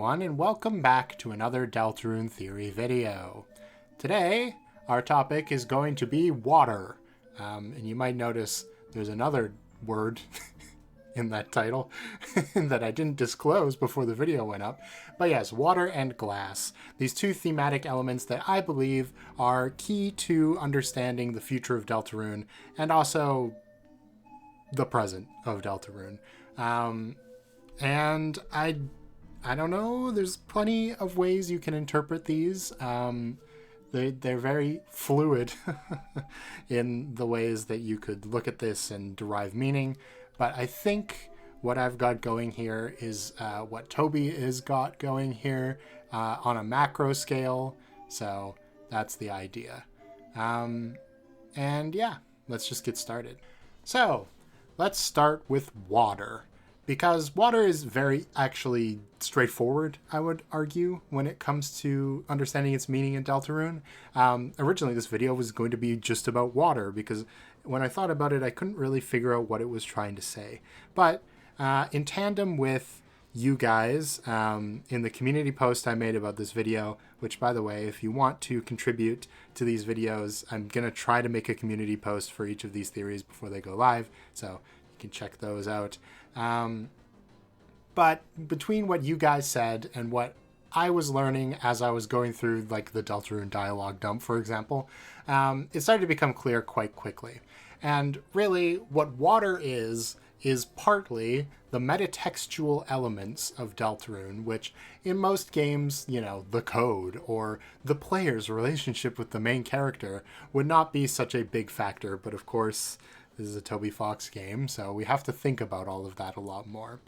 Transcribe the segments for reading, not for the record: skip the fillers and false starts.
And welcome back to another Deltarune theory video. Today, our topic is going to be water. And you might notice there's another word in that title that I didn't disclose before the video went up. But yes, water and glass. These two thematic elements that I believe are key to understanding the future of Deltarune and also the present of Deltarune. And I don't know, there's plenty of ways you can interpret these. They're very fluid in the ways that you could look at this and derive meaning. But I think what I've got going here is what Toby has got going here on a macro scale. So that's the idea. And yeah, let's just get started. So let's start with water. Because water is very actually straightforward, I would argue, when it comes to understanding its meaning in Deltarune. Originally, this video was going to be just about water, because when I thought about it, I couldn't really figure out what it was trying to say. But in tandem with you guys, in the community post I made about this video, which, by the way, if you want to contribute to these videos, I'm going to try to make a community post for each of these theories before they go live, so you can check those out. But between what you guys said and what I was learning as I was going through, like, the Deltarune dialogue dump, for example, it started to become clear quite quickly. And really, what water is partly the metatextual elements of Deltarune, which in most games, you know, the code or the player's relationship with the main character would not be such a big factor. But of course, this is a Toby Fox game, so we have to think about all of that a lot more.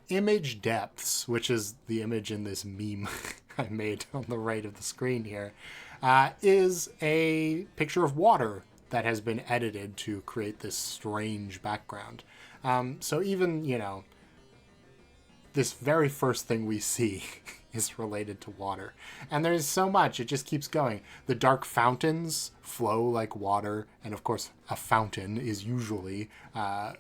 Image depths, which is the image in this meme I made on the right of the screen here, is a picture of water that has been edited to create this strange background. So even, you know, this very first thing we see is related to water. And there's so much, it just keeps going. The dark fountains flow like water, and of course a fountain is usually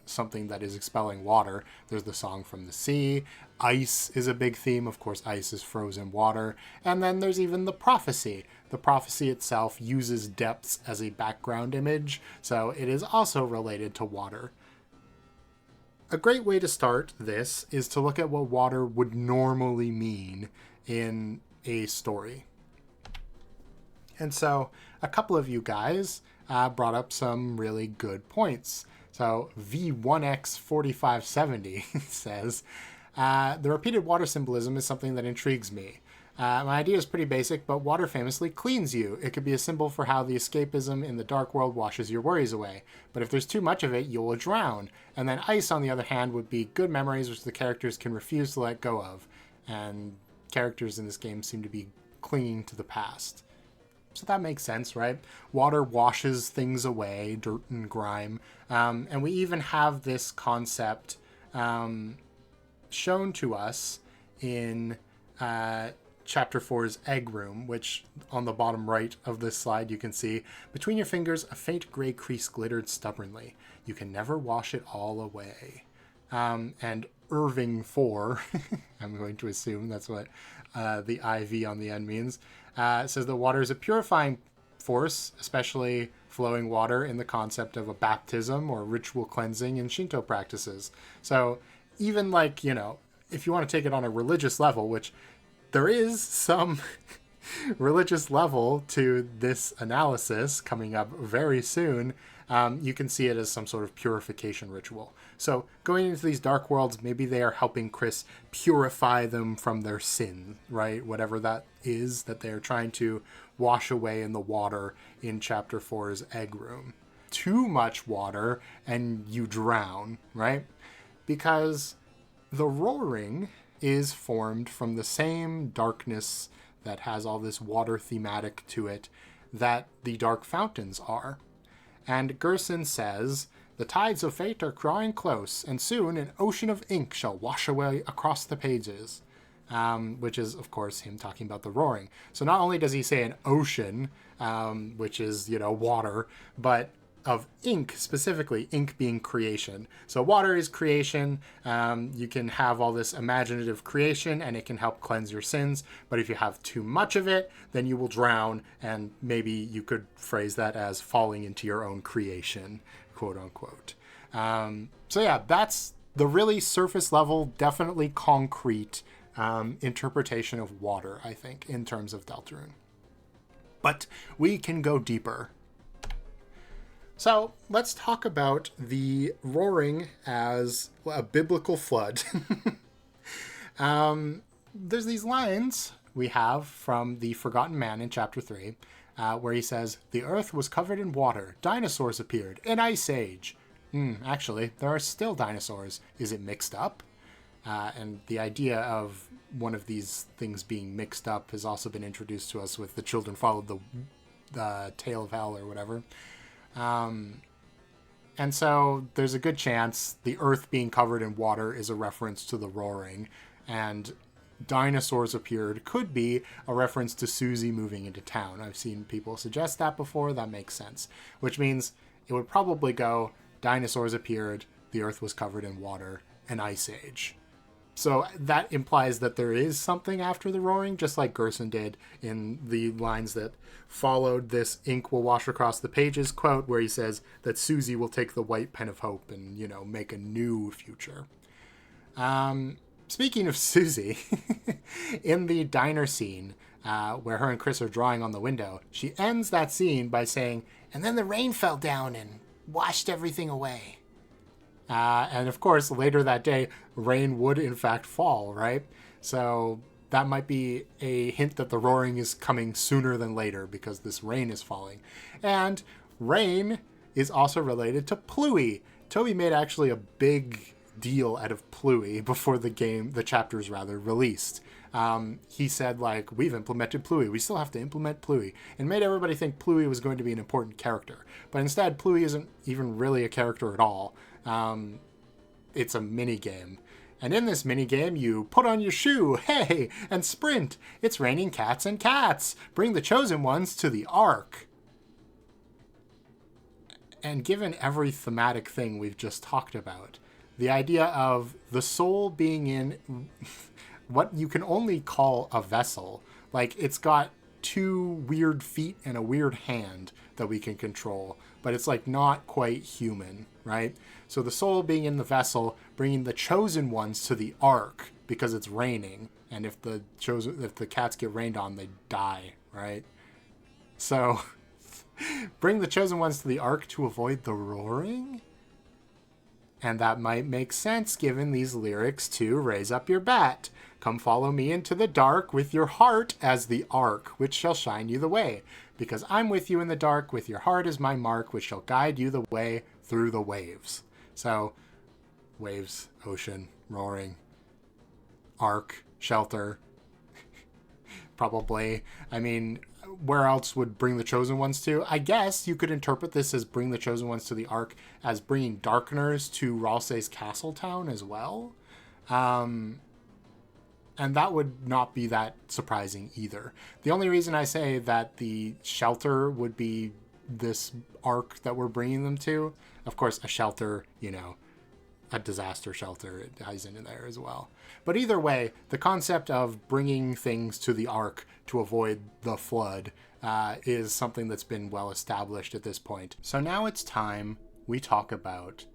something that is expelling water. There's the song from the sea. Ice is a big theme, of course ice is frozen water. And then there's even the prophecy. The prophecy itself uses depths as a background image, so it is also related to water. A great way to start this is to look at what water would normally mean in a story. And so a couple of you guys brought up some really good points. So V1X4570 says, the repeated water symbolism is something that intrigues me. My idea is pretty basic, but water famously cleans you. It could be a symbol for how the escapism in the dark world washes your worries away. But if there's too much of it, you will drown. And then ice, on the other hand, would be good memories which the characters can refuse to let go of. And characters in this game seem to be clinging to the past. So that makes sense, right? Water washes things away, dirt and grime. And we even have this concept shown to us in Chapter 4's Egg Room, which on the bottom right of this slide you can see, between your fingers a faint gray crease glittered stubbornly. You can never wash it all away. And Irving 4, I'm going to assume that's what the IV on the end means, says that water is a purifying force, especially flowing water in the concept of a baptism or ritual cleansing in Shinto practices. So even, like, you know, if you want to take it on a religious level, which there is some religious level to this analysis coming up very soon, you can see it as some sort of purification ritual. So going into these dark worlds, maybe they are helping Kris purify them from their sin, right? Whatever that is that they are trying to wash away in the water in Chapter 4's Egg Room. Too much water and you drown, right? Because the roaring is formed from the same darkness that has all this water thematic to it that the dark fountains are. And Gerson says, the tides of fate are drawing close, and soon an ocean of ink shall wash away across the pages. Which is, of course, him talking about the roaring. So not only does he say an ocean, which is, you know, water, but of ink, specifically ink being creation. So water is creation. You can have all this imaginative creation and it can help cleanse your sins. But if you have too much of it, then you will drown. And maybe you could phrase that as falling into your own creation, quote unquote. So yeah, that's the really surface level, definitely concrete interpretation of water, I think, in terms of Deltarune. But we can go deeper. So let's talk about the roaring as a biblical flood. There's these lines we have from the Forgotten Man in chapter 3, where he says, "The earth was covered in water. Dinosaurs appeared. An ice age." Actually, there are still dinosaurs. Is it mixed up? And the idea of one of these things being mixed up has also been introduced to us with the children followed the tail of hell or whatever. And so there's a good chance the earth being covered in water is a reference to the roaring, and dinosaurs appeared could be a reference to Susie moving into town. I've seen people suggest that before. That makes sense, which means it would probably go dinosaurs appeared, the earth was covered in water, an ice age. So that implies that there is something after the roaring, just like Gerson did in the lines that followed this "ink will wash across the pages" quote, where he says that Susie will take the white pen of hope and, make a new future. Speaking of Susie, in the diner scene, where her and Kris are drawing on the window, she ends that scene by saying, "And then the rain fell down and washed everything away." And of course, later that day, rain would in fact fall, right? So that might be a hint that the roaring is coming sooner than later because this rain is falling. And rain is also related to Pluie. Toby made actually a big deal out of Pluie before the chapters released. He said, we've implemented Pluie. We still have to implement Pluie. And made everybody think Pluie was going to be an important character. But instead, Pluie isn't even really a character at all. It's a mini game. And in this mini game, you put on your shoe, hey, and sprint. It's raining cats and cats. Bring the chosen ones to the Ark. And given every thematic thing we've just talked about, the idea of the soul being in what you can only call a vessel, it's got two weird feet and a weird hand that we can control, but it's not quite human, right? So the soul being in the vessel, bringing the chosen ones to the Ark because it's raining, and if the cats get rained on, they die, right? So bring the chosen ones to the Ark to avoid the roaring? And that might make sense given these lyrics to "Raise up your bat. Come follow me into the dark with your heart as the ark, which shall shine you the way. Because I'm with you in the dark, with your heart as my mark, which shall guide you the way through the waves." So, waves, ocean, roaring, ark, shelter, probably. I mean, where else would bring the chosen ones to? I guess you could interpret this as bring the chosen ones to the Ark as bringing Darkners to Ralsei's castle town as well. And that would not be that surprising either. The only reason I say that the shelter would be this Ark that we're bringing them to, of course, a shelter, a disaster shelter, it ties into there as well. But either way, the concept of bringing things to the Ark to avoid the flood is something that's been well established at this point. So now it's time we talk about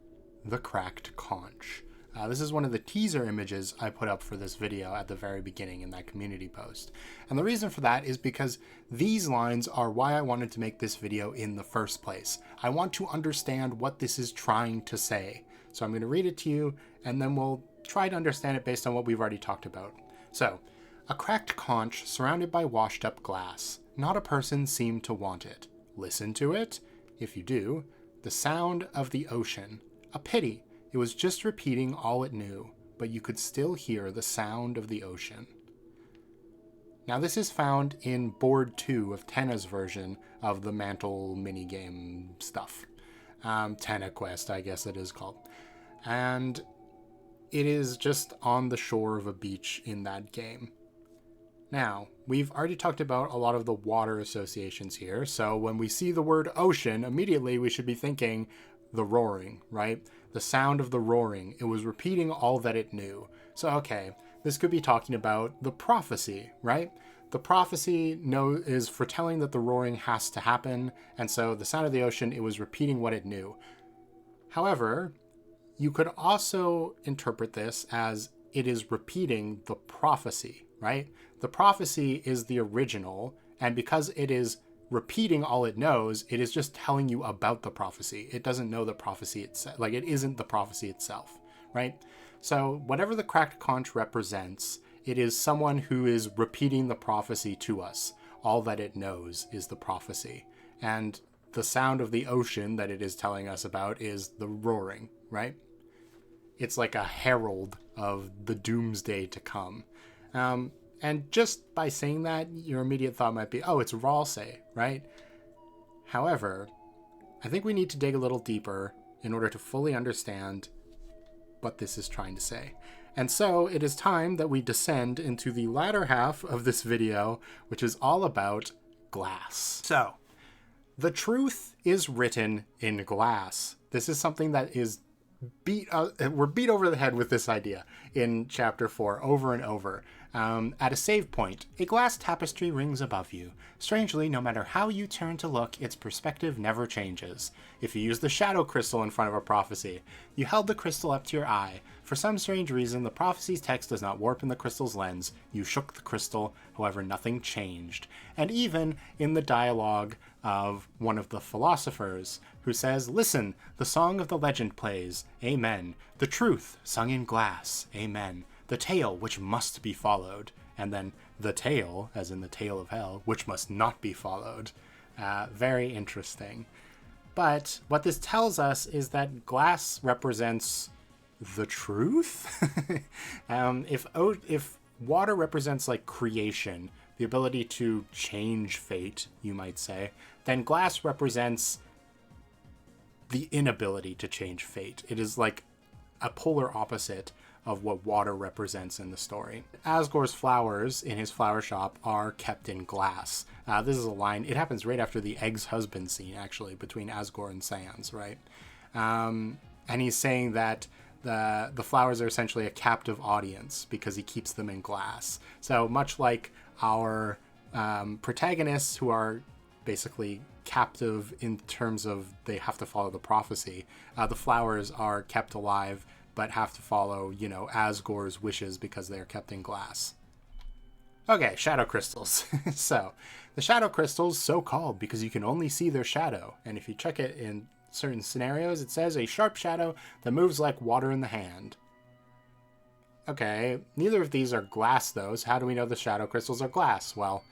the cracked conch. This is one of the teaser images I put up for this video at the very beginning in that community post. And the reason for that is because these lines are why I wanted to make this video in the first place. I want to understand what this is trying to say. So I'm going to read it to you, and then we'll try to understand it based on what we've already talked about. So, a cracked conch surrounded by washed up glass. Not a person seemed to want it. Listen to it? If you do, the sound of the ocean. A pity. It was just repeating all it knew, but you could still hear the sound of the ocean. Now this is found in board 2 of Tenna's version of the Mantle minigame stuff. Tenna Quest, I guess it is called. And it is just on the shore of a beach in that game. Now, we've already talked about a lot of the water associations here, so when we see the word ocean, immediately we should be thinking the roaring, right? The sound of the roaring. It was repeating all that it knew. So, okay, this could be talking about the prophecy, right? The prophecy is foretelling that the roaring has to happen, and so the sound of the ocean, it was repeating what it knew. However, you could also interpret this as it is repeating the prophecy, right? The prophecy is the original, and because it is repeating all it knows, it is just telling you about the prophecy. It doesn't know the prophecy itself. Like, it isn't the prophecy itself, right? So whatever the cracked conch represents, it is someone who is repeating the prophecy to us. All that it knows is the prophecy. And the sound of the ocean that it is telling us about is the roaring, right? It's like a herald of the doomsday to come. And just by saying that, your immediate thought might be, oh, it's Ralsei, right? However, I think we need to dig a little deeper in order to fully understand what this is trying to say. And so it is time that we descend into the latter half of this video, which is all about glass. So, the truth is written in glass. This is something that is we're beat over the head with this idea in chapter 4 over and over. At a save point, a glass tapestry rings above you. Strangely, no matter how you turn to look, its perspective never changes. If you use the shadow crystal in front of a prophecy, you held the crystal up to your eye. For some strange reason, the prophecy's text does not warp in the crystal's lens. You shook the crystal, however, nothing changed. And even in the dialogue of one of the philosophers, who says, "Listen, the song of the legend plays. Amen. The truth, sung in glass. Amen. The tale which must be followed." And then the tale, as in the tale of hell, which must not be followed. Very interesting. But what this tells us is that glass represents the truth. If water represents like creation, the ability to change fate, you might say, then glass represents the inability to change fate. It is like a polar opposite of what water represents in the story. Asgore's flowers in his flower shop are kept in glass. This is a line, it happens right after the Egg's husband scene, actually, between Asgore and Sans, right? And he's saying that the flowers are essentially a captive audience because he keeps them in glass. So much like our protagonists, who are basically captive in terms of they have to follow the prophecy, the flowers are kept alive but have to follow, Asgore's wishes because they are kept in glass. Okay, shadow crystals. So, the shadow crystals, so called because you can only see their shadow, and if you check it in certain scenarios, it says a sharp shadow that moves like water in the hand. Okay, neither of these are glass though, so how do we know the shadow crystals are glass? Well,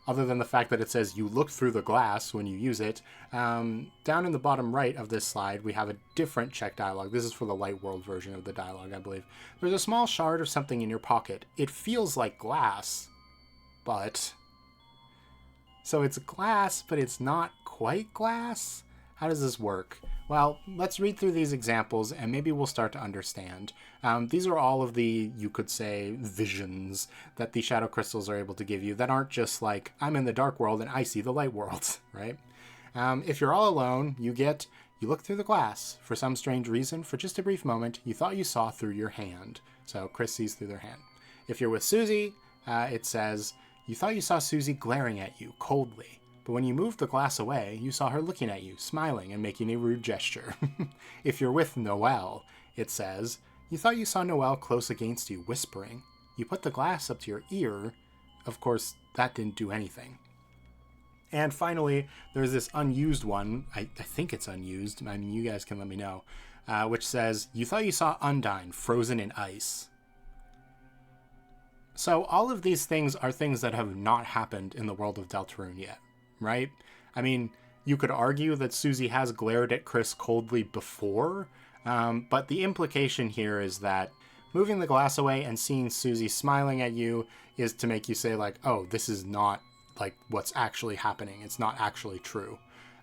other than the fact that it says you look through the glass when you use it, down in the bottom right of this slide, we have a different check dialogue. This is for the light world version of the dialogue, I believe. There's a small shard of something in your pocket. It feels like glass, but... So it's glass, but it's not quite glass? How does this work? Well, let's read through these examples and maybe we'll start to understand. These are all of the, you could say, visions that the shadow crystals are able to give you that aren't just like, I'm in the dark world and I see the light world, right? If you're all alone, you look through the glass. For some strange reason, for just a brief moment, you thought you saw through your hand. So Kris sees through their hand. If you're with Susie, it says, you thought you saw Susie glaring at you coldly. But when you moved the glass away, you saw her looking at you, smiling and making a rude gesture. If you're with Noelle, it says, you thought you saw Noelle close against you, whispering. You put the glass up to your ear. Of course, that didn't do anything. And finally, there's this unused one. I think it's unused. I mean, you guys can let me know. Which says, you thought you saw Undine frozen in ice. So all of these things are things that have not happened in the world of Deltarune yet. Right? I mean, you could argue that Susie has glared at Kris coldly before, but the implication here is that moving the glass away and seeing Susie smiling at you is to make you say, like, oh, this is not, like, what's actually happening. It's not actually true.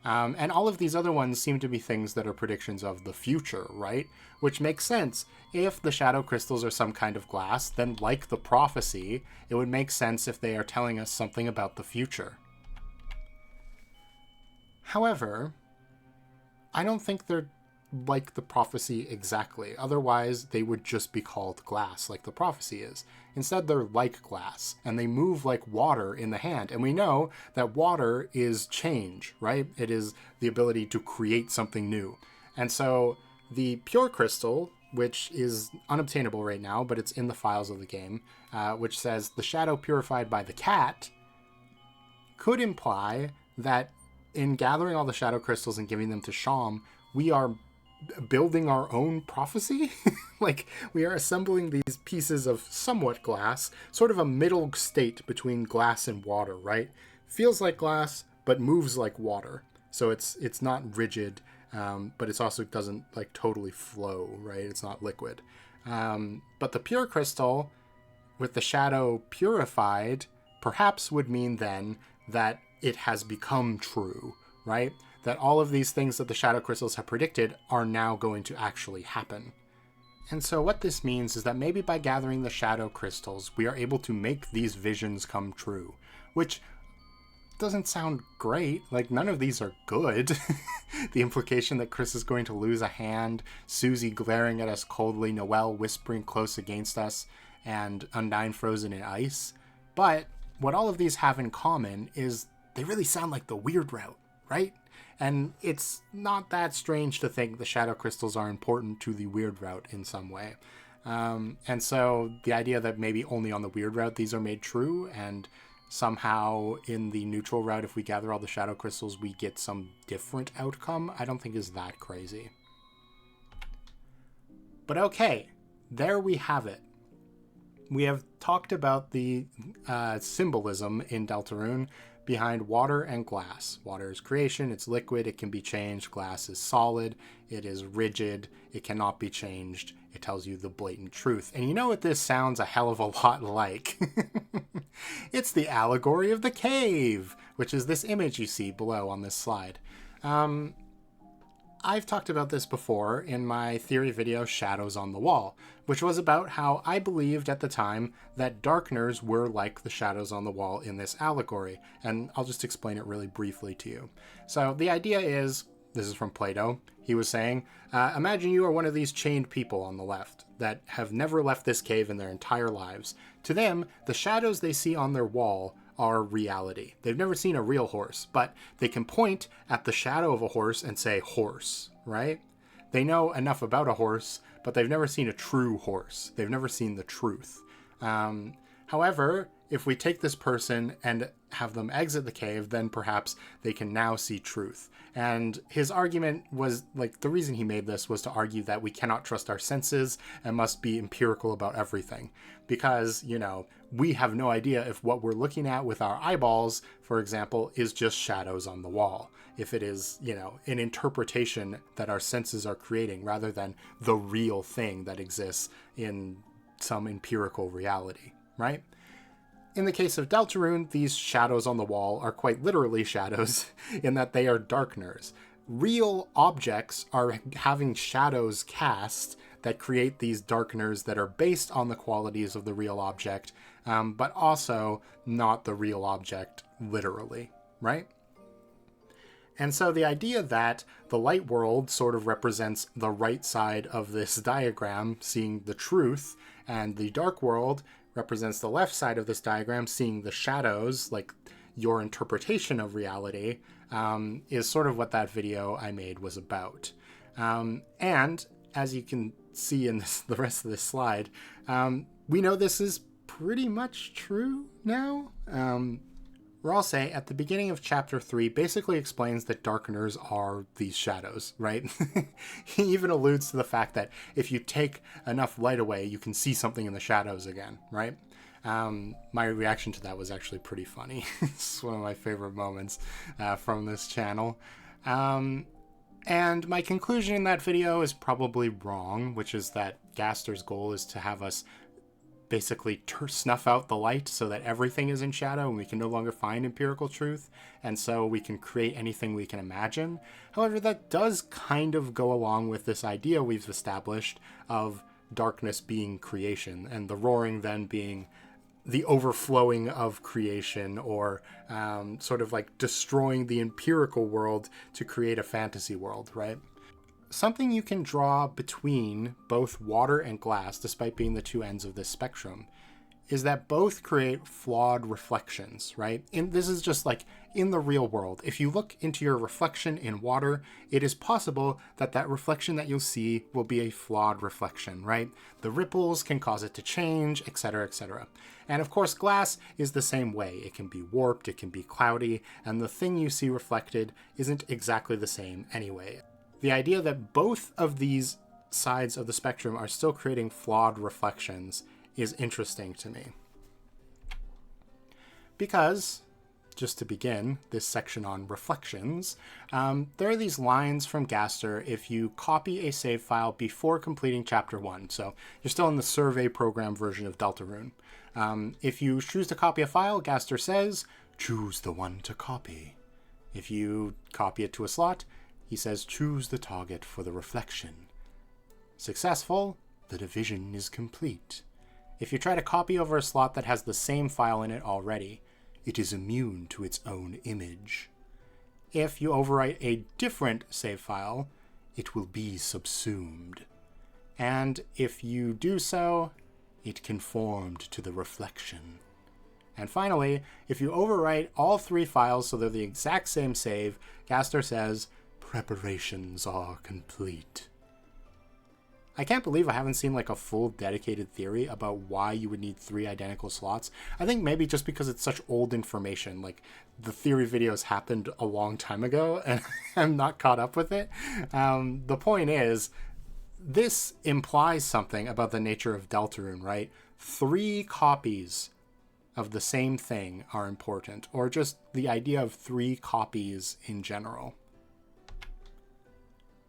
And all of these other ones seem to be things that are predictions of the future, right? Which makes sense. If the shadow crystals are some kind of glass, then like the prophecy, it would make sense if they are telling us something about the future. However, I don't think they're like the prophecy exactly. Otherwise, they would just be called glass, like the prophecy is. Instead, they're like glass, and they move like water in the hand. And we know that water is change, right? It is the ability to create something new. And so the pure crystal, which is unobtainable right now, but it's in the files of the game, which says the shadow purified by the cat, could imply that in gathering all the shadow crystals and giving them to Sham, we are building our own prophecy. Like, we are assembling these pieces of somewhat glass, sort of a middle state between glass and water, right? Feels like glass, but moves like water. So it's not rigid, but it also doesn't like totally flow, right? It's not liquid. But the pure crystal, with the shadow purified, perhaps would mean then that it has become true, right? That all of these things that the shadow crystals have predicted are now going to actually happen. And so what this means is that maybe by gathering the shadow crystals, we are able to make these visions come true, which doesn't sound great. Like, none of these are good. The implication that Kris is going to lose a hand, Susie glaring at us coldly, Noelle whispering close against us, and Undyne frozen in ice. But what all of these have in common is they really sound like the weird route, right? And it's not that strange to think the shadow crystals are important to the weird route in some way. And so the idea that maybe only on the weird route these are made true, and somehow in the neutral route, if we gather all the shadow crystals, we get some different outcome, I don't think is that crazy. But okay, there we have it. We have talked about the symbolism in Deltarune behind water and glass. Water is creation, it's liquid, it can be changed. Glass is solid, it is rigid, it cannot be changed. It tells you the blatant truth. And you know what this sounds a hell of a lot like? It's the allegory of the cave, which is this image you see below on this slide. I've talked about this before in my theory video Shadows on the Wall, which was about how I believed at the time that darkners were like the shadows on the wall in this allegory, and I'll just explain it really briefly to you. So the idea is, this is from Plato, he was saying, imagine you are one of these chained people on the left that have never left this cave in their entire lives. To them, the shadows they see on their wall are reality. They've never seen a real horse, but they can point at the shadow of a horse and say horse, right? They know enough about a horse, but they've never seen a true horse. They've never seen the truth. However, if we take this person and have them exit the cave, then perhaps they can now see truth. And his argument was, like, the reason he made this was to argue that we cannot trust our senses and must be empirical about everything. Because, you know, we have no idea if what we're looking at with our eyeballs, for example, is just shadows on the wall. If it is, you know, an interpretation that our senses are creating rather than the real thing that exists in some empirical reality, right? In the case of Deltarune, these shadows on the wall are quite literally shadows in that they are darkners. Real objects are having shadows cast that create these darkners that are based on the qualities of the real object, but also not the real object literally, right? And so the idea that the light world sort of represents the right side of this diagram, seeing the truth, and the dark world represents the left side of this diagram, seeing the shadows, like your interpretation of reality, is sort of what that video I made was about. And as you can see in the rest of this slide, we know this is pretty much true now. Rosse, at the beginning of chapter 3, basically explains that darkeners are these shadows, right? He even alludes to the fact that if you take enough light away, you can see something in the shadows again, right? My reaction to that was actually pretty funny. It's one of my favorite moments from this channel. And my conclusion in that video is probably wrong, which is that Gaster's goal is to have us basically snuff out the light so that everything is in shadow and we can no longer find empirical truth, and so we can create anything we can imagine. However, that does kind of go along with this idea we've established of darkness being creation, and the roaring then being the overflowing of creation, or sort of like destroying the empirical world to create a fantasy world, right? Something you can draw between both water and glass, despite being the two ends of this spectrum, is that both create flawed reflections, right? And this is just like in the real world. If you look into your reflection in water, it is possible that that reflection that you'll see will be a flawed reflection, right? The ripples can cause it to change, etc., etc. And of course, glass is the same way. It can be warped, it can be cloudy, and the thing you see reflected isn't exactly the same anyway. The idea that both of these sides of the spectrum are still creating flawed reflections is interesting to me. Because, just to begin this section on reflections, there are these lines from Gaster if you copy a save file before completing Chapter 1. So you're still in the survey program version of Deltarune. If you choose to copy a file, Gaster says, choose the one to copy. If you copy it to a slot, he says, choose the target for the reflection. Successful, the division is complete. If you try to copy over a slot that has the same file in it already, it is immune to its own image. If you overwrite a different save file, it will be subsumed. And if you do so, it conformed to the reflection. And finally, if you overwrite all three files so they're the exact same save, Gaster says, preparations are complete. I can't believe I haven't seen like a full dedicated theory about why you would need three identical slots. I think maybe just because it's such old information, like the theory videos happened a long time ago and I'm not caught up with it. The point is, this implies something about the nature of Deltarune, right? 3 copies of the same thing are important, or just the idea of 3 copies in general.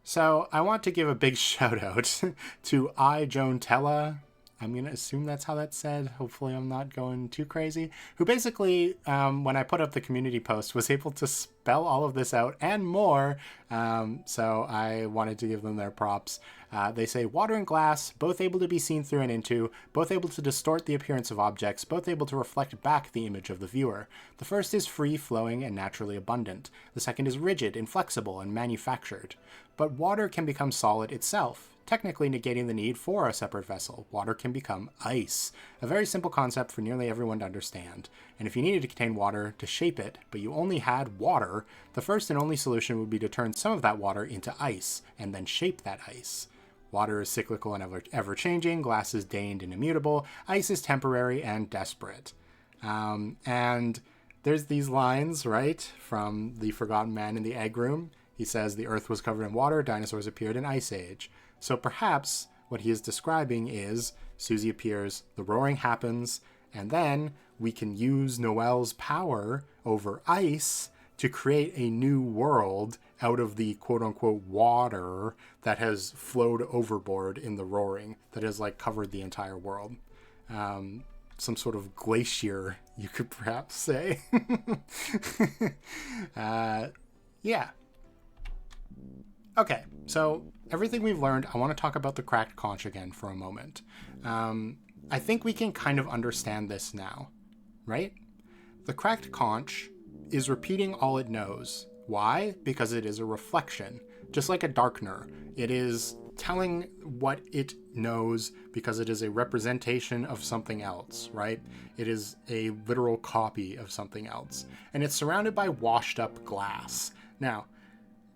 So I want to give a big shout out to Jontella. I'm going to assume that's how that's said. Hopefully I'm not going too crazy. Who basically, when I put up the community post, was able to spell all of this out and more. So I wanted to give them their props. They say, water and glass, both able to be seen through and into, both able to distort the appearance of objects, both able to reflect back the image of the viewer. The first is free-flowing and naturally abundant. The second is rigid, inflexible, and manufactured. But water can become solid itself, technically negating the need for a separate vessel. Water can become ice, a very simple concept for nearly everyone to understand. And if you needed to contain water to shape it, but you only had water, the first and only solution would be to turn some of that water into ice, and then shape that ice. Water is cyclical and ever-changing, glass is deigned and immutable, ice is temporary and desperate. And there's these lines, right, from The Forgotten Man in the Egg Room. He says, the earth was covered in water, dinosaurs appeared in Ice Age. So perhaps what he is describing is, Susie appears, the roaring happens, and then we can use Noelle's power over ice to create a new world out of the quote-unquote water that has flowed overboard in the roaring, that has like covered the entire world. Some sort of glacier, you could perhaps say. Yeah. Okay, so everything we've learned, I want to talk about the cracked conch again for a moment. I think we can kind of understand this now, right? The cracked conch is repeating all it knows. Why? Because it is a reflection. Just like a darkener, it is telling what it knows because it is a representation of something else, right? It is a literal copy of something else. And it's surrounded by washed up glass. Now,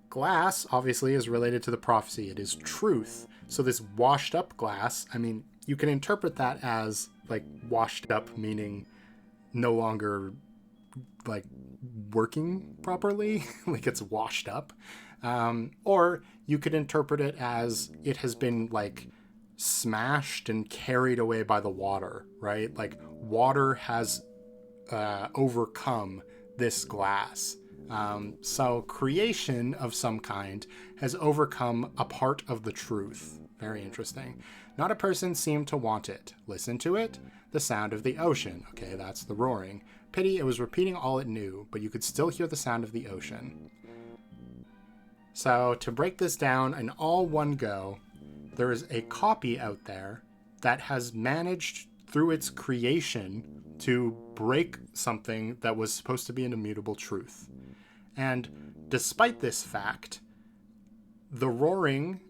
glass obviously is related to the prophecy. It is truth. So this washed up glass, I mean, you can interpret that as like washed up meaning no longer like working properly, like it's washed up. Or you could interpret it as it has been like smashed and carried away by the water, right? Like water has overcome this glass. So creation of some kind has overcome a part of the truth. Very interesting. Not a person seemed to want it. Listen to it. The sound of the ocean. Okay, that's the roaring. Pity it was repeating all it knew, but you could still hear the sound of the ocean. So to break this down in all one go, there is a copy out there that has managed through its creation to break something that was supposed to be an immutable truth. And despite this fact, the roaring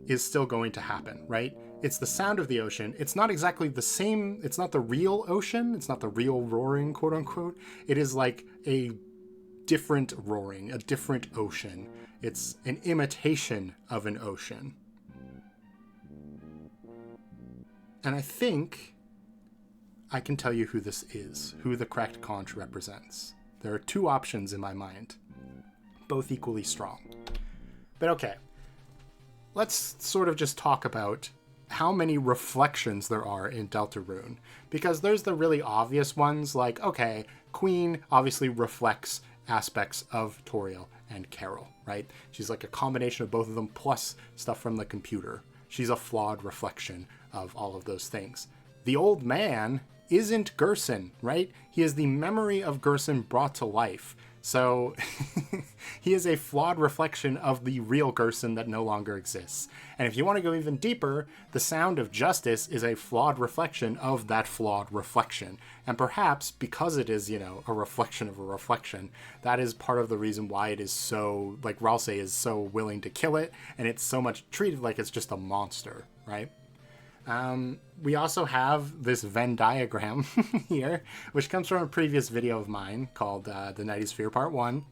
is still going to happen, right? It's the sound of the ocean. It's not exactly the same. It's not the real ocean. It's not the real roaring, quote unquote. It is like a different roaring, a different ocean. It's an imitation of an ocean. And I think I can tell you who this is, who the cracked conch represents. There are two options in my mind, both equally strong. But okay, let's sort of just talk about how many reflections there are in Deltarune. Because there's the really obvious ones, like, okay, Queen obviously reflects aspects of Toriel and Carol, right? She's like a combination of both of them, plus stuff from the computer. She's a flawed reflection of all of those things. The old man isn't Gerson, right? He is the memory of Gerson brought to life. So he is a flawed reflection of the real Gerson that no longer exists. And if you want to go even deeper, the sound of justice is a flawed reflection of that flawed reflection. And perhaps because it is, a reflection of a reflection, that is part of the reason why it is so, like Ralse is so willing to kill it, and it's so much treated like it's just a monster, right? We also have this Venn diagram here, which comes from a previous video of mine called The Nighty Sphere Part 1.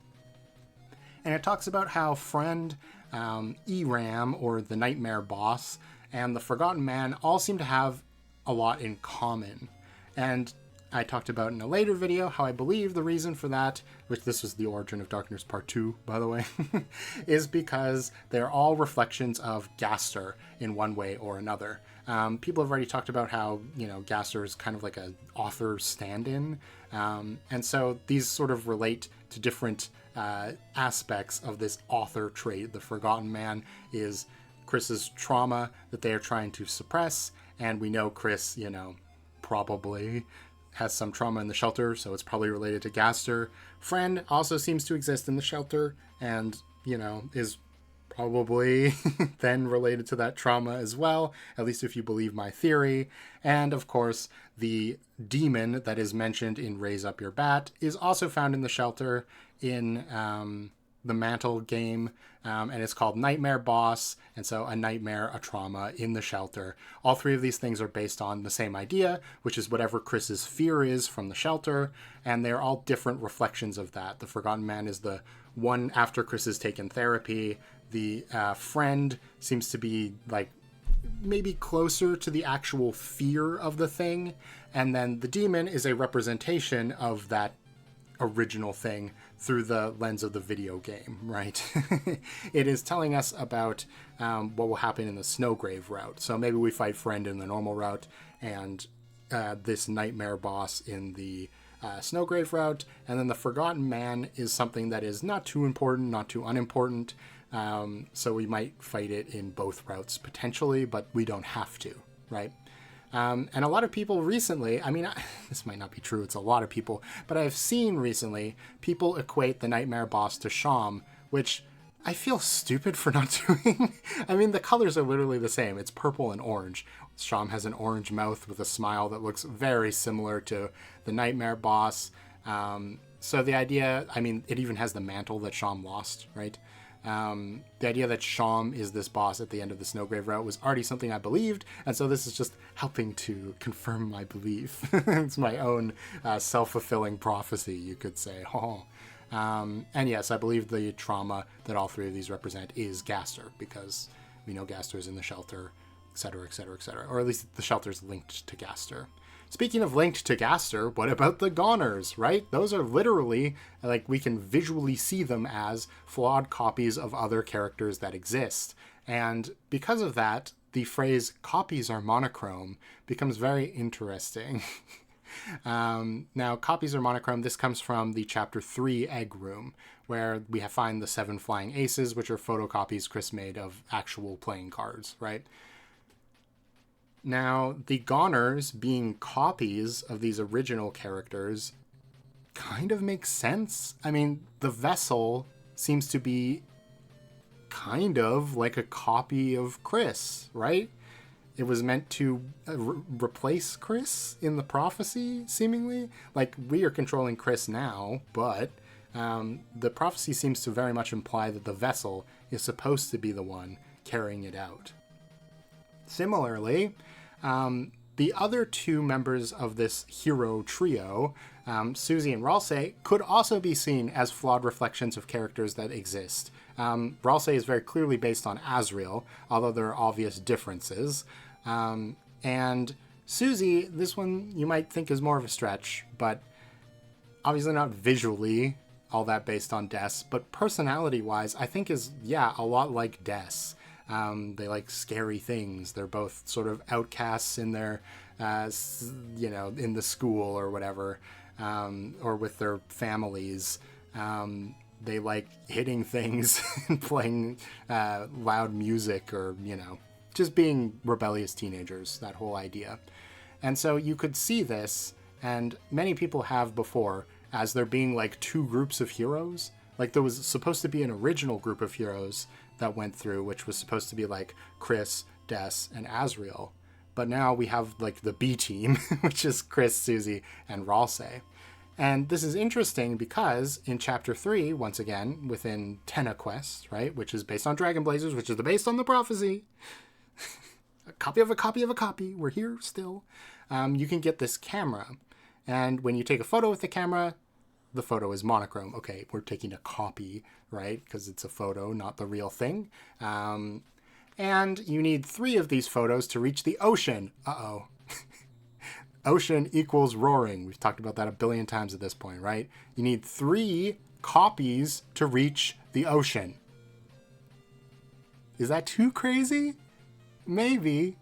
And it talks about how Friend, Eram, or the Nightmare Boss, and the Forgotten Man all seem to have a lot in common. And I talked about in a later video how I believe the reason for that, which this was the Origin of Darkness Part 2, by the way, is because they're all reflections of Gaster in one way or another. People have already talked about how, Gaster is kind of like an author stand-in. And so these sort of relate to different aspects of this author trait. The Forgotten Man is Kris's trauma that they are trying to suppress. And we know Kris, probably has some trauma in the shelter, so it's probably related to Gaster. Friend also seems to exist in the shelter and, is probably then related to that trauma as well, at least if you believe my theory. And of course, the demon that is mentioned in Raise Up Your Bat is also found in the shelter in the Mantle game, and it's called Nightmare Boss, and so a nightmare, a trauma in the shelter. All three of these things are based on the same idea, which is whatever Kris's fear is from the shelter, and they're all different reflections of that. The Forgotten Man is the one after Kris has taken therapy. The Friend seems to be like maybe closer to the actual fear of the thing, and then the demon is a representation of that original thing through the lens of the video game, right? It is telling us about what will happen in the Snowgrave route. So maybe we fight Friend in the normal route and this Nightmare Boss in the Snowgrave route, and then the Forgotten Man is something that is not too important, not too unimportant, so we might fight it in both routes potentially, but we don't have to, right? And a lot of people recently, this might not be true, it's a lot of people, but I've seen recently people equate the Nightmare Boss to Sham, which I feel stupid for not doing. The colors are literally the same. It's purple and orange. Sham has an orange mouth with a smile that looks very similar to the Nightmare Boss. So the idea, it even has the mantle that Sham lost, right? The idea that Sham is this boss at the end of the Snowgrave route was already something I believed, and so this is just helping to confirm my belief. It's my own self-fulfilling prophecy, you could say. And yes, I believe the trauma that all three of these represent is Gaster, because we know Gaster is in the shelter, etc., etc., etc., or at least the shelter is linked to Gaster. Speaking of linked to Gaster, what about the Goners, right? Those are literally, we can visually see them as flawed copies of other characters that exist. And because of that, the phrase copies are monochrome becomes very interesting. Now, copies are monochrome. This comes from the Chapter 3 Egg Room, where we find the 7 flying aces, which are photocopies Kris made of actual playing cards, right? Now, the Goners being copies of these original characters kind of makes sense. I mean, the vessel seems to be kind of like a copy of Kris, right? It was meant to replace Kris in the prophecy, seemingly. Like, we are controlling Kris now, but the prophecy seems to very much imply that the vessel is supposed to be the one carrying it out. Similarly, the other two members of this hero trio, Susie and Ralsei, could also be seen as flawed reflections of characters that exist. Ralsei is very clearly based on Asriel, although there are obvious differences. And Susie, this one you might think is more of a stretch, but obviously not visually all that based on Des, but personality-wise, I think is, a lot like Des. They like scary things. They're both sort of outcasts in their, in the school or whatever, or with their families. They like hitting things and playing loud music or, just being rebellious teenagers, that whole idea. And so you could see this, and many people have before, as there being like two groups of heroes. Like there was supposed to be an original group of heroes that went through, which was supposed to be like Kris, Des, and Asriel. But now we have like the B team, which is Kris, Susie, and Ralsei. And this is interesting because in Chapter 3, once again, within Tenna Quest, right, which is based on Dragon Blazers, which is based on the prophecy, a copy of a copy of a copy, we're here still, you can get this camera. And when you take a photo with the camera, the photo is monochrome. Okay, we're taking a copy, right, because it's a photo, not the real thing. And you need 3 of these photos to reach the ocean. Uh-oh. Ocean equals roaring. We've talked about that a billion times at this point, right? You need 3 copies to reach the ocean. Is that too crazy? Maybe.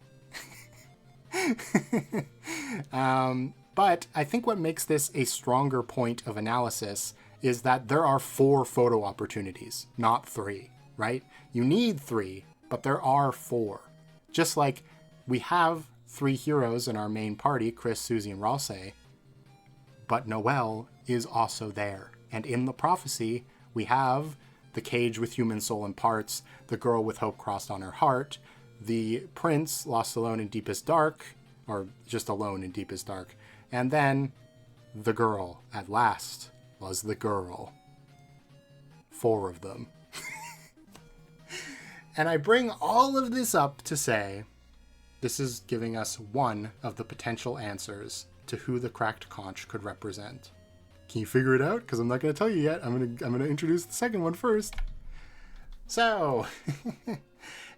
But I think what makes this a stronger point of analysis is that there are 4 photo opportunities, not 3, right? You need 3, but there are 4. Just like we have 3 heroes in our main party, Kris, Susie, and Ralsei, but Noelle is also there. And in the prophecy, we have the cage with human soul and parts, the girl with hope crossed on her heart, the prince lost alone in deepest dark, or just alone in deepest dark, and then the girl, at last, was the girl. 4 of them. And I bring all of this up to say, this is giving us one of the potential answers to who the cracked conch could represent. Can you figure it out? Because I'm not going to tell you yet. I'm going to introduce the second one first. So,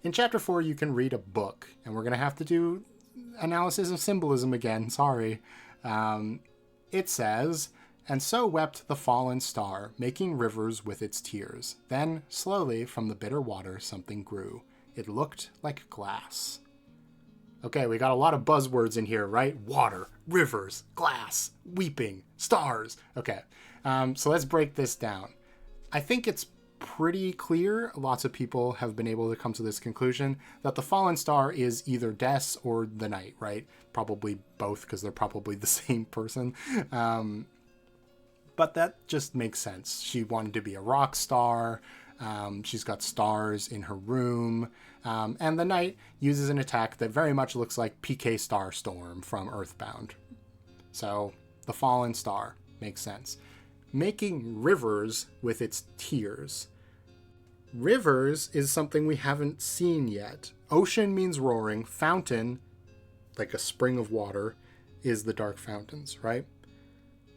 in Chapter 4, you can read a book, and we're going to have to do analysis of symbolism again. Sorry. It says, "And so wept the fallen star, making rivers with its tears. Then, slowly, from the bitter water, something grew. It looked like glass." Okay, we got a lot of buzzwords in here, right? Water, rivers, glass, weeping, stars. Okay, so let's break this down. I think it's pretty clear, lots of people have been able to come to this conclusion, that the fallen star is either Des or the Knight, right? Probably both, because they're probably the same person. But that just makes sense. She wanted to be a rock star. She's got stars in her room. And the Knight uses an attack that very much looks like PK Starstorm from Earthbound. So the fallen star makes sense. Making rivers with its tears. Rivers is something we haven't seen yet. Ocean means roaring. Fountain, like a spring of water, is the dark fountains, right?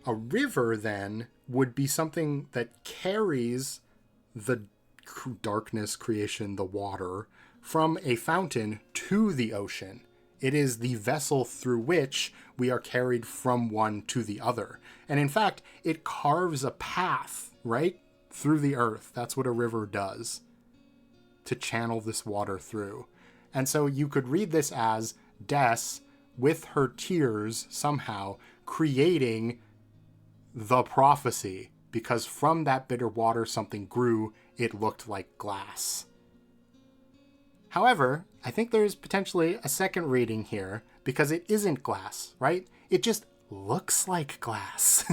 A river, then, would be something that carries the darkness, creation, the water, from a fountain to the ocean. It is the vessel through which we are carried from one to the other. And in fact, it carves a path, right, through the earth. That's what a river does, to channel this water through. And so you could read this as Des, with her tears, somehow creating the prophecy, because from that bitter water something grew. It looked like glass. However, I think there's potentially a second reading here because it isn't glass, right? It just looks like glass.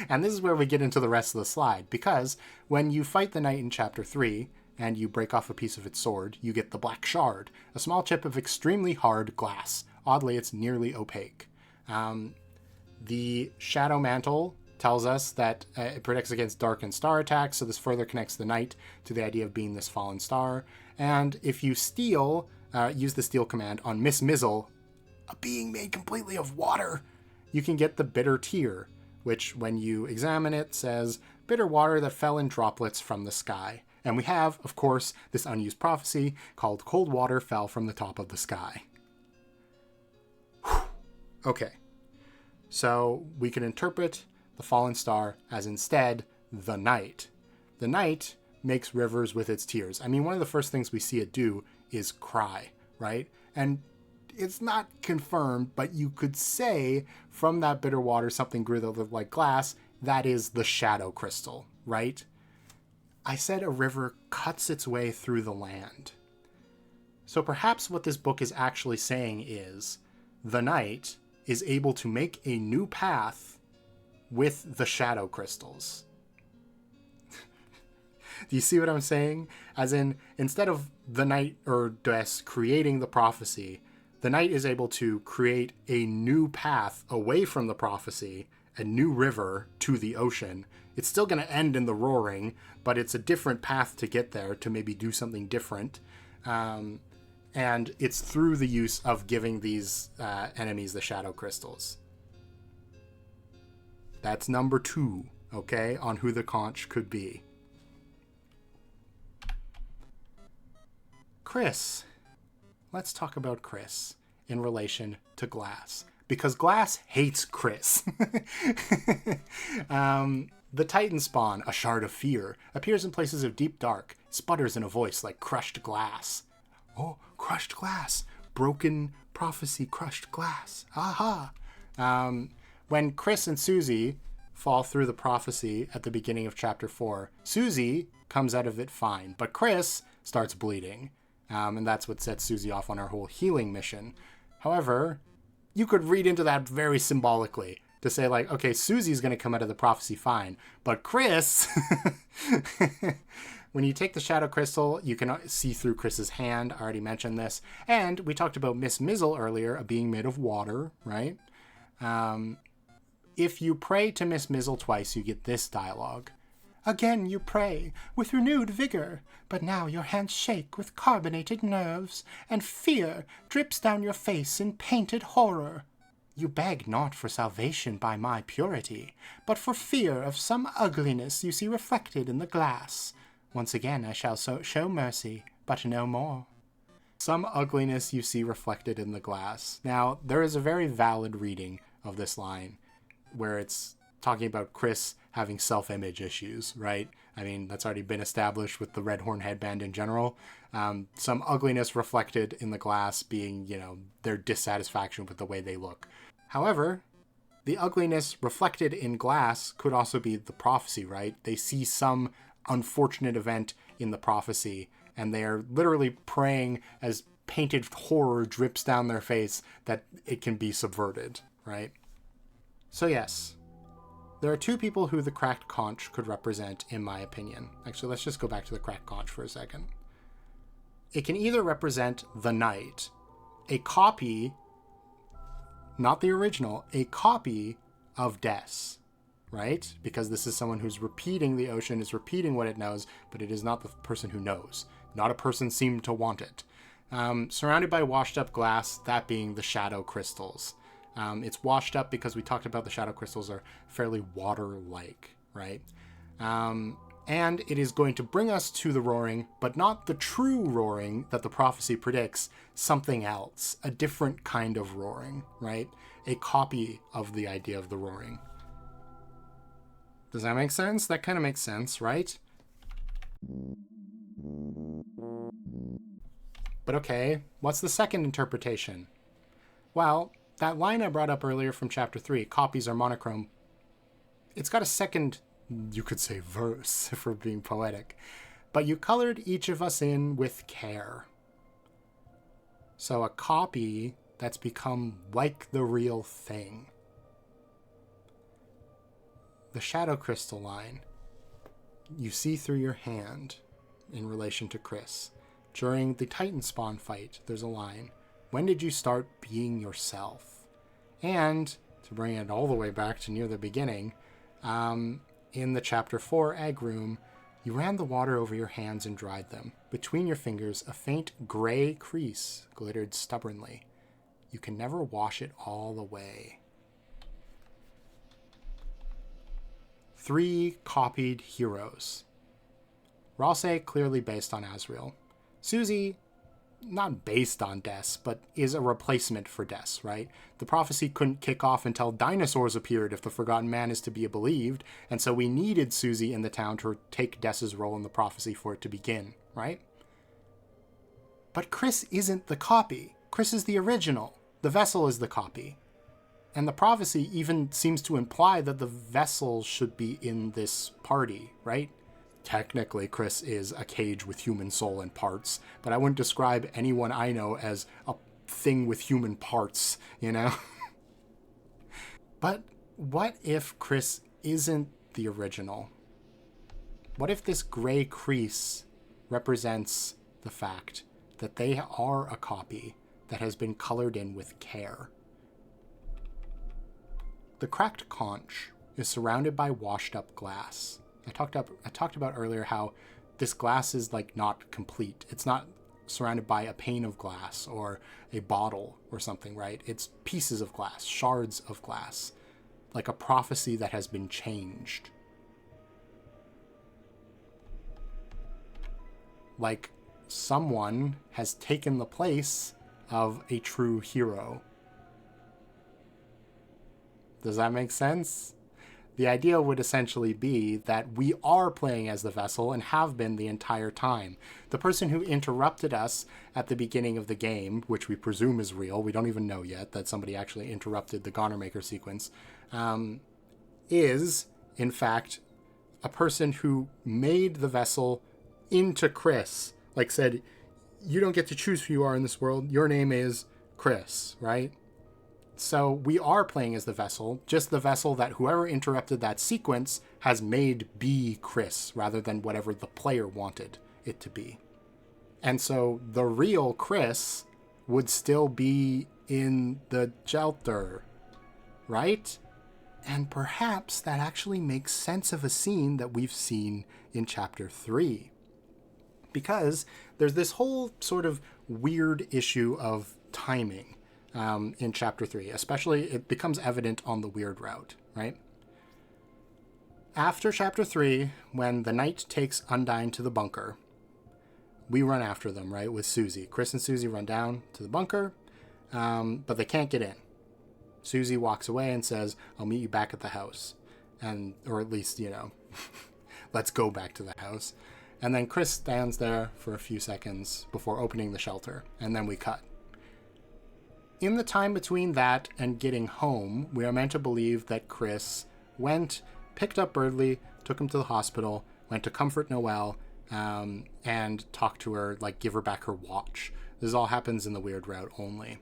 And this is where we get into the rest of the slide, because when you fight the knight in chapter 3 and you break off a piece of its sword, you get the black shard, a small chip of extremely hard glass. Oddly, it's nearly opaque. The shadow mantle tells us that it protects against dark and star attacks, so this further connects the knight to the idea of being this fallen star. And if you steal, use the steal command on Miss Mizzle, a being made completely of water, you can get the bitter tear, which when you examine it says, bitter water that fell in droplets from the sky. And we have, of course, this unused prophecy called cold water fell from the top of the sky. Whew. Okay, so we can interpret the fallen star as instead the night. The night makes rivers with its tears. I mean, one of the first things we see it do is cry, right? And it's not confirmed, but you could say from that bitter water something grew that looked like glass. That is the shadow crystal, right? I said a river cuts its way through the land. So perhaps what this book is actually saying is the knight is able to make a new path with the shadow crystals. Do you see what I'm saying? As in, instead of the knight or Des creating the prophecy, the knight is able to create a new path away from the prophecy, a new river to the ocean. It's still going to end in the roaring, but it's a different path to get there, to maybe do something different. And it's through the use of giving these enemies the shadow crystals. That's number 2, okay, on who the conch could be. Kris. Let's talk about Kris in relation to glass, because glass hates Kris. The Titan spawn, a shard of fear, appears in places of deep dark, sputters in a voice like crushed glass. Oh, crushed glass. Broken prophecy, crushed glass. Aha. When Kris and Susie fall through the prophecy at the beginning of chapter 4, Susie comes out of it fine, but Kris starts bleeding. And that's what sets Susie off on our whole healing mission. However, you could read into that very symbolically to say, like, okay, Susie's going to come out of the prophecy fine, but Kris, when you take the shadow crystal, you can see through Kris's hand. I already mentioned this. And we talked about Miss Mizzle earlier, a being made of water, right? If you pray to Miss Mizzle twice, you get this dialogue. Again you pray, with renewed vigor, but now your hands shake with carbonated nerves, and fear drips down your face in painted horror. You beg not for salvation by my purity, but for fear of some ugliness you see reflected in the glass. Once again I shall show mercy, but no more. Some ugliness you see reflected in the glass. Now, there is a very valid reading of this line, where it's talking about Kris having self-image issues, right? I mean, that's already been established with the red horn headband in general. Some ugliness reflected in the glass being, their dissatisfaction with the way they look. However, the ugliness reflected in glass could also be the prophecy, right? They see some unfortunate event in the prophecy, and they are literally praying as painted horror drips down their face that it can be subverted, right? So yes, there are 2 people who the cracked conch could represent, in my opinion. Actually, let's just go back to the cracked conch for a second. It can either represent the knight, a copy, not the original, a copy of Des, right? Because this is someone who's repeating the ocean, is repeating what it knows, but it is not the person who knows. Not a person seemed to want it. Surrounded by washed up glass, that being the shadow crystals. It's washed up because we talked about the shadow crystals are fairly water-like, right? And it is going to bring us to the roaring, but not the true roaring that the prophecy predicts, something else, a different kind of roaring, right? A copy of the idea of the roaring. Does that make sense? That kind of makes sense, right? But okay, what's the second interpretation? Well, that line I brought up earlier from chapter 3, copies are monochrome, it's got a second, you could say, verse, if we're being poetic. But you colored each of us in with care. So a copy that's become like the real thing. The shadow crystalline you see through your hand in relation to Kris. During the Titan spawn fight, there's a line, when did you start being yourself? And to bring it all the way back to near the beginning, in the chapter 4 egg room, you ran the water over your hands and dried them. Between your fingers, a faint gray crease glittered stubbornly. You can never wash it all away. 3 copied heroes. Ralsei clearly based on Asriel. Susie, not based on Des, but is a replacement for Des, right? The prophecy couldn't kick off until dinosaurs appeared if the Forgotten Man is to be believed, and so we needed Susie in the town to take Des's role in the prophecy for it to begin, right? But Kris isn't the copy. Kris is the original. The vessel is the copy. And the prophecy even seems to imply that the vessel should be in this party, right? Technically, Kris is a cage with human soul and parts, but I wouldn't describe anyone I know as a thing with human parts, you know? But what if Kris isn't the original? What if this gray crease represents the fact that they are a copy that has been colored in with care? The cracked conch is surrounded by washed up glass. I talked about earlier how this glass is like not complete. It's not surrounded by a pane of glass or a bottle or something, right? It's pieces of glass, shards of glass, like a prophecy that has been changed. Like someone has taken the place of a true hero. Does that make sense? The idea would essentially be that we are playing as the vessel and have been the entire time. The person who interrupted us at the beginning of the game, which we presume is real, we don't even know yet that somebody actually interrupted the Gonermaker sequence, is, in fact, a person who made the vessel into Kris. Like said, you don't get to choose who you are in this world. Your name is Kris, right? So we are playing as the vessel, just the vessel that whoever interrupted that sequence has made be Kris, rather than whatever the player wanted it to be. And so the real Kris would still be in the shelter, right? And perhaps that actually makes sense of a scene that we've seen in Chapter 3. Because there's this whole sort of weird issue of timing in Chapter 3. Especially, it becomes evident on the weird route, right? After Chapter 3, when the knight takes Undyne to the bunker, we run after them, right, with Susie. Kris and Susie run down to the bunker, but they can't get in. Susie walks away and says, I'll meet you back at the house. Or at least, let's go back to the house. And then Kris stands there for a few seconds before opening the shelter, and then we cut. In the time between that and getting home, we are meant to believe that Kris went, picked up Birdley, took him to the hospital, went to comfort Noelle, and talked to her, give her back her watch. This all happens in the weird route only.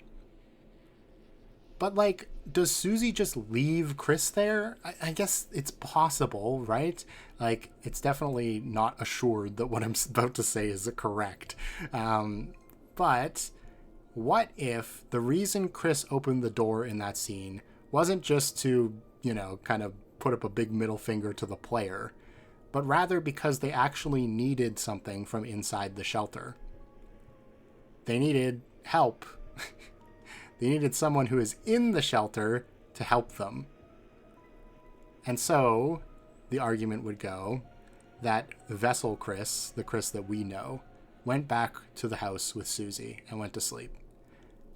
But, does Susie just leave Kris there? I guess it's possible, right? It's definitely not assured that what I'm about to say is correct. But what if the reason Kris opened the door in that scene wasn't just to, kind of put up a big middle finger to the player, but rather because they actually needed something from inside the shelter? They needed help. They needed someone who is in the shelter to help them. And so the argument would go that Vessel Kris, the Kris that we know, went back to the house with Susie and went to sleep.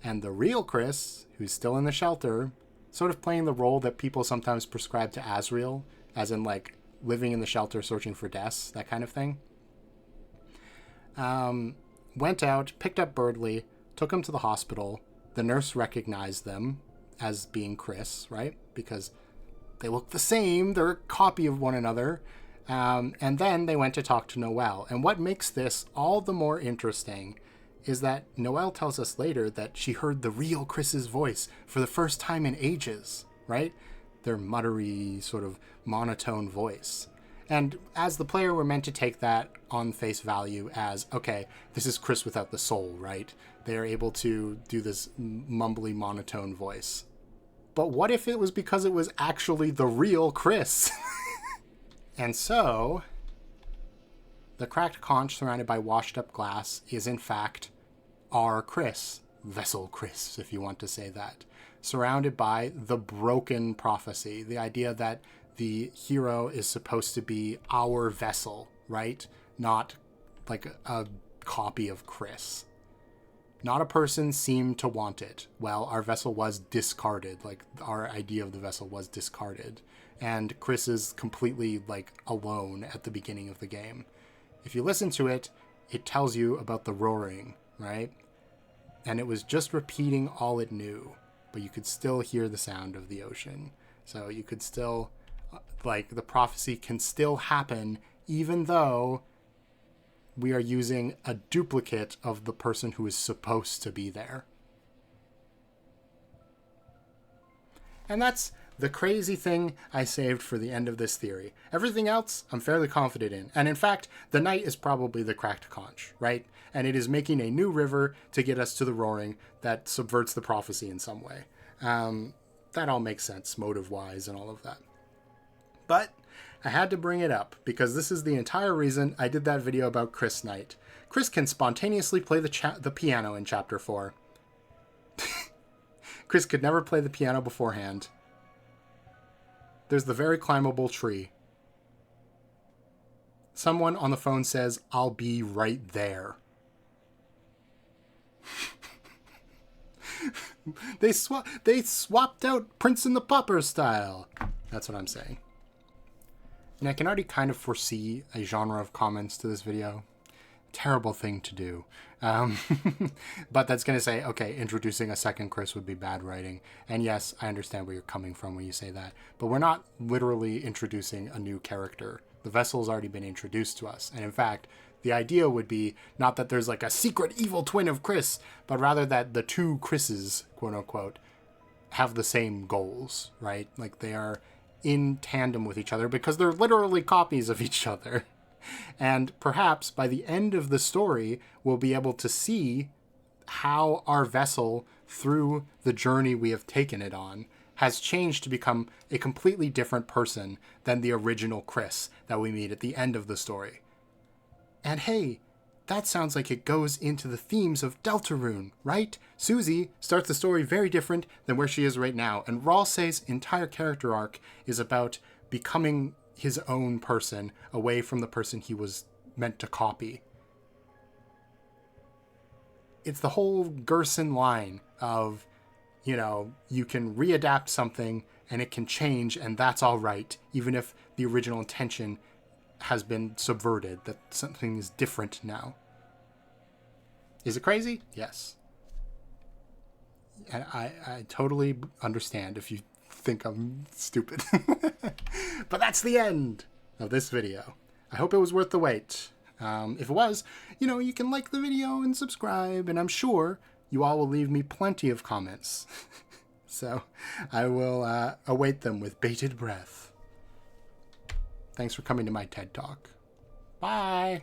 And the real Kris, who's still in the shelter, sort of playing the role that people sometimes prescribe to Asriel, as in living in the shelter searching for Des, that kind of thing, went out, picked up Birdley, took him to the hospital. The nurse recognized them as being Kris, right? Because they look the same. They're a copy of one another. And then they went to talk to Noelle. And what makes this all the more interesting is that Noelle tells us later that she heard the real Kris's voice for the first time in ages, right? Their muttery, sort of monotone voice. And as the player, we're meant to take that on face value as, okay, this is Kris without the soul, right? They're able to do this mumbly monotone voice. But what if it was because it was actually the real Kris? And so, the cracked conch surrounded by washed up glass is in fact our Kris, vessel Kris, if you want to say that, surrounded by the broken prophecy, the idea that the hero is supposed to be our vessel, right? Not like a copy of Kris. Not a person seemed to want it. Well, our vessel was discarded. Like, our idea of the vessel was discarded. And Kris is completely, like, alone at the beginning of the game. If you listen to it, it tells you about the roaring, right? And it was just repeating all it knew. But you could still hear the sound of the ocean. So you could still, like, the prophecy can still happen even though we are using a duplicate of the person who is supposed to be there. And that's the crazy thing I saved for the end of this theory. Everything else I'm fairly confident in. And in fact, the night is probably the cracked conch, right? And it is making a new river to get us to the roaring that subverts the prophecy in some way. That all makes sense, motive-wise and all of that. But I had to bring it up because this is the entire reason I did that video about Kris Knight. Kris can spontaneously play the piano in Chapter 4. Kris could never play the piano beforehand. There's the very climbable tree. Someone on the phone says, "I'll be right there." They swapped out Prince and the Pauper style. That's what I'm saying. And I can already kind of foresee a genre of comments to this video. Terrible thing to do. But that's going to say, okay, introducing a second Kris would be bad writing. And yes, I understand where you're coming from when you say that. But we're not literally introducing a new character. The vessel's already been introduced to us. And in fact, the idea would be not that there's like a secret evil twin of Kris, but rather that the two Krises, quote unquote, have the same goals, right? Like they are in tandem with each other because they're literally copies of each other. And perhaps by the end of the story, we'll be able to see how our vessel, through the journey we have taken it on, has changed to become a completely different person than the original Kris that we meet at the end of the story. And hey, that sounds like it goes into the themes of Deltarune, right? Susie starts the story very different than where she is right now, and Ralsei's entire character arc is about becoming his own person away from the person he was meant to copy. It's the whole Gerson line of, you know, you can readapt something and it can change and that's all right, even if the original intention has been subverted, that something is different now. Is it crazy? Yes. And I totally understand if you think I'm stupid. But that's the end of this video. I hope it was worth the wait. If it was, you know, you can like the video and subscribe, and I'm sure you all will leave me plenty of comments. So I will await them with bated breath. Thanks for coming to my TED Talk. Bye!